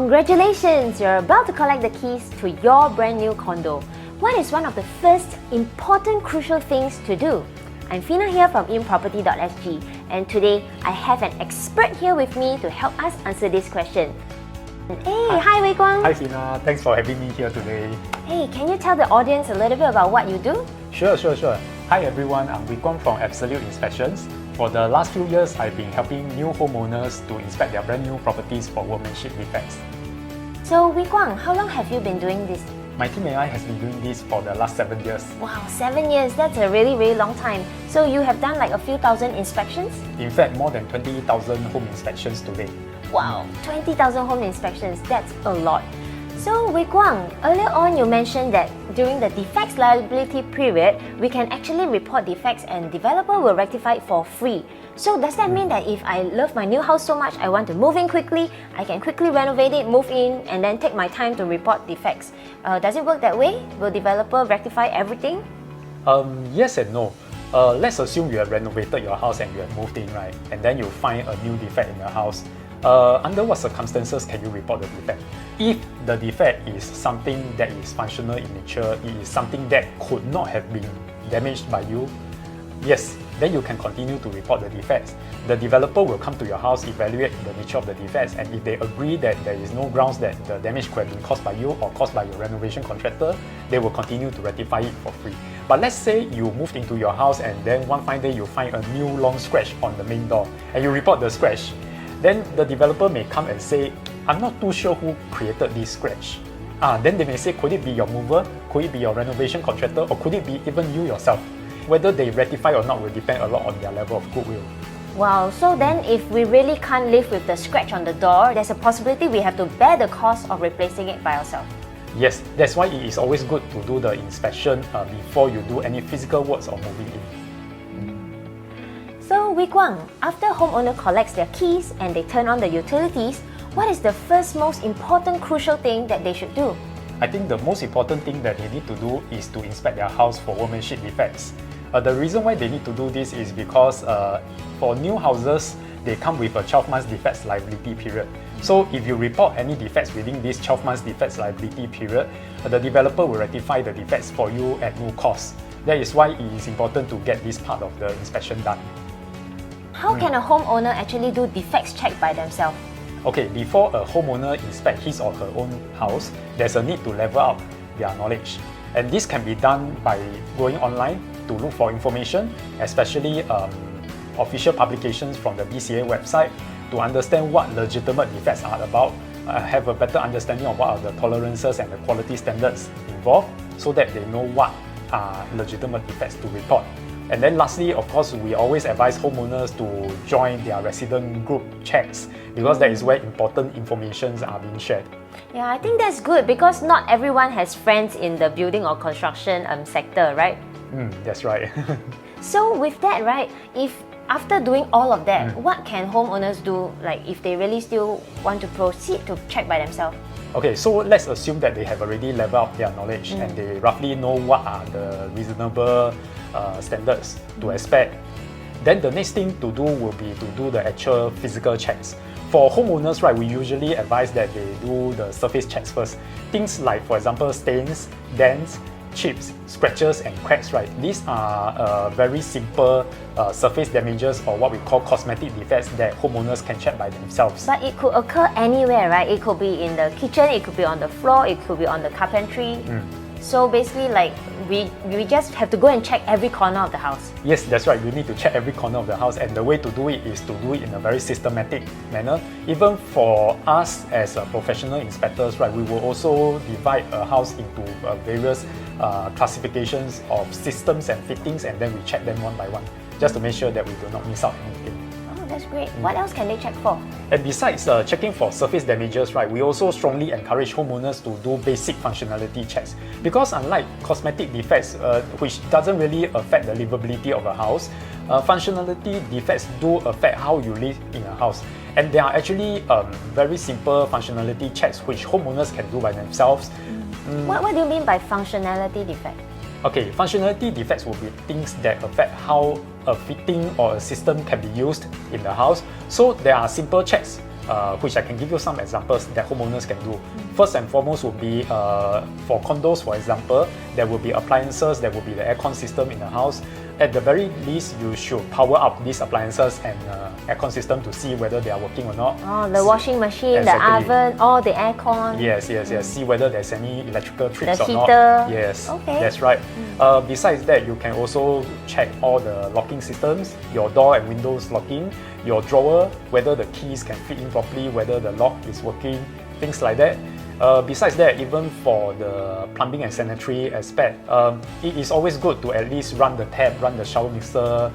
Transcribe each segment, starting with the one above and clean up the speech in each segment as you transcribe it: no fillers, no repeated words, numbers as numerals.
Congratulations! You're about to collect the keys to your brand new condo. What is one of the first important crucial things to do? I'm Fina here from InProperty.sg, and today I have an expert here with me to help us answer this question. Hey, hi Wei Guang. Hi Fina, thanks for having me here today. Hey, can you tell the audience a little bit about what you do? Sure. Hi everyone, I'm Wei Guang from Absolute Inspections. For the last few years, I've been helping new homeowners to inspect their brand new properties for workmanship defects. So Wei Guang, how long have you been doing this? My team and I has been doing this for the last 7 years. Wow, 7 years, that's a really long time. So you have done like a few thousand inspections? In fact, more than 20,000 home inspections today. Wow, 20,000 home inspections, that's a lot. So Wei Guang, earlier on you mentioned that during the defects liability period, we can actually report defects and developer will rectify it for free. So does that mean that if I love my new house so much, I want to move in quickly, I can quickly renovate it, move in, and then take my time to report defects? Does it work that way? Will developer rectify everything? Yes and no. Let's assume you have renovated your house and you have moved in, right? And then you find a new defect in your house. Under what circumstances can you report the defect? If the defect is something that is functional in nature, it is something that could not have been damaged by you, yes, then you can continue to report the defects. The developer will come to your house, evaluate the nature of the defects, and if they agree that there is no grounds that the damage could have been caused by you or caused by your renovation contractor, they will continue to rectify it for free. But let's say you moved into your house and then one fine day you find a new long scratch on the main door and you report the scratch. Then the developer may come and say, I'm not too sure who created this scratch. Then they may say, could it be your mover? Could it be your renovation contractor? Or could it be even you yourself? Whether they rectify or not will depend a lot on their level of goodwill. Wow, so then if we really can't live with the scratch on the door, there's a possibility we have to bear the cost of replacing it by ourselves. Yes, that's why it is always good to do the inspection before you do any physical works or moving in. So Wei Guang, after homeowner collects their keys and they turn on the utilities, what is the first most important crucial thing that they should do? I think the most important thing that they need to do is to inspect their house for workmanship defects. The reason why they need to do this is because for new houses, they come with a 12 months defects liability period. So if you report any defects within this 12 months defects liability period, the developer will rectify the defects for you at no cost. That is why it is important to get this part of the inspection done. How can a homeowner actually do defects check by themselves? Okay, before a homeowner inspects his or her own house, there's a need to level up their knowledge. And this can be done by going online to look for information, especially official publications from the BCA website, to understand what legitimate defects are about, have a better understanding of what are the tolerances and the quality standards involved, so that they know what are legitimate defects to report. And then lastly, of course, we always advise homeowners to join their resident group checks, because that is where important information are being shared. Yeah, I think that's good because not everyone has friends in the building or construction sector, right? That's right. So with that, right, if after doing all of that, what can homeowners do, like if they really still want to proceed to check by themselves? Okay, so let's assume that they have already leveled up their knowledge and they roughly know what are the reasonable standards to expect. Then the next thing to do will be to do the actual physical checks. For homeowners, right, we usually advise that they do the surface checks first. Things like, for example, stains, dents, chips, scratches, and cracks, right? These are very simple surface damages, or what we call cosmetic defects, that homeowners can check by themselves. But it could occur anywhere, right? It could be in the kitchen, it could be on the floor, it could be on the carpentry. So basically, like, we just have to go and check every corner of the house. Yes, that's right. You need to check every corner of the house, and the way to do it is to do it in a very systematic manner. Even for us as professional inspectors, right, we will also divide a house into various classifications of systems and fittings, and then we check them one by one, just to make sure that we do not miss out anything. That's great. What else can they check for? And besides checking for surface damages, right, we also strongly encourage homeowners to do basic functionality checks. Because unlike cosmetic defects, which doesn't really affect the livability of a house, functionality defects do affect how you live in a house. And there are actually very simple functionality checks which homeowners can do by themselves. What do you mean by functionality defect? Okay, functionality defects will be things that affect how a fitting or a system can be used in the house. So there are simple checks which I can give you some examples that homeowners can do. First and foremost would be for condos, for example, there will be appliances, there will be the aircon system in the house. At the very least, you should power up these appliances and aircon system to see whether they are working or not. Oh, the washing machine, Exactly. the oven, all the aircon. Yes. See whether there's any electrical trips The or heater. not. Yes, Okay. that's right. Besides that, you can also check all the locking systems, your door and windows locking, your drawer, whether the keys can fit in properly, whether the lock is working, things like that. Besides that, even for the plumbing and sanitary aspect, it is always good to at least run the tap, run the shower mixer,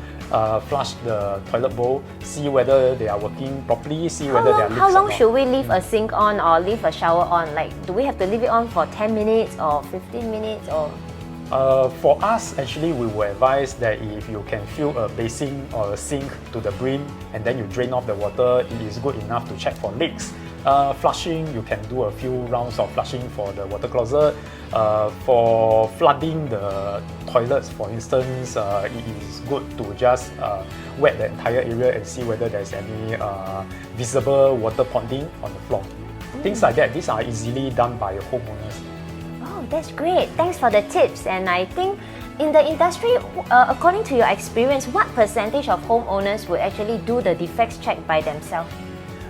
flush the toilet bowl, see whether they are working properly, see whether there are leaks How or long not. should we leave a sink on or leave a shower on? Like, do we have to leave it on for 10 minutes or 15 minutes or? For us, actually, we will advise that if you can fill a basin or a sink to the brim and then you drain off the water, it is good enough to check for leaks. Flushing, you can do a few rounds of flushing for the water closet. For flooding the toilets, for instance, it is good to just wet the entire area and see whether there's any visible water ponding on the floor. Things like that, these are easily done by homeowners. Oh, that's great. Thanks for the tips. And I think in the industry, according to your experience, what percentage of homeowners will actually do the defects check by themselves?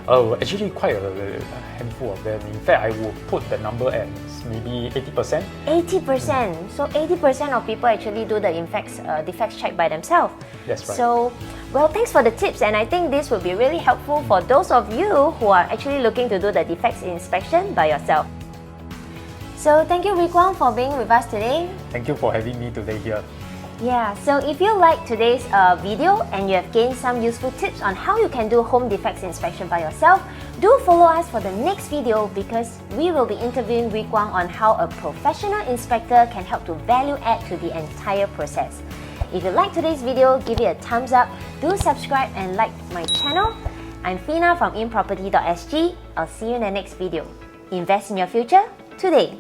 Actually, quite a handful of them. In fact, I would put the number at maybe 80%. 80%. So 80% of people actually do the defects check by themselves. That's right. So, well, thanks for the tips, and I think this will be really helpful for those of you who are actually looking to do the defects inspection by yourself. So thank you, Rick Wang, for being with us today. Thank you for having me today here. Yeah, so if you like today's video and you have gained some useful tips on how you can do home defects inspection by yourself, do follow us for the next video because we will be interviewing Rick Wang on how a professional inspector can help to value add to the entire process. If you like today's video, give it a thumbs up, do subscribe and like my channel. I'm Fina from InProperty.sg. I'll see you in the next video. Invest in your future today.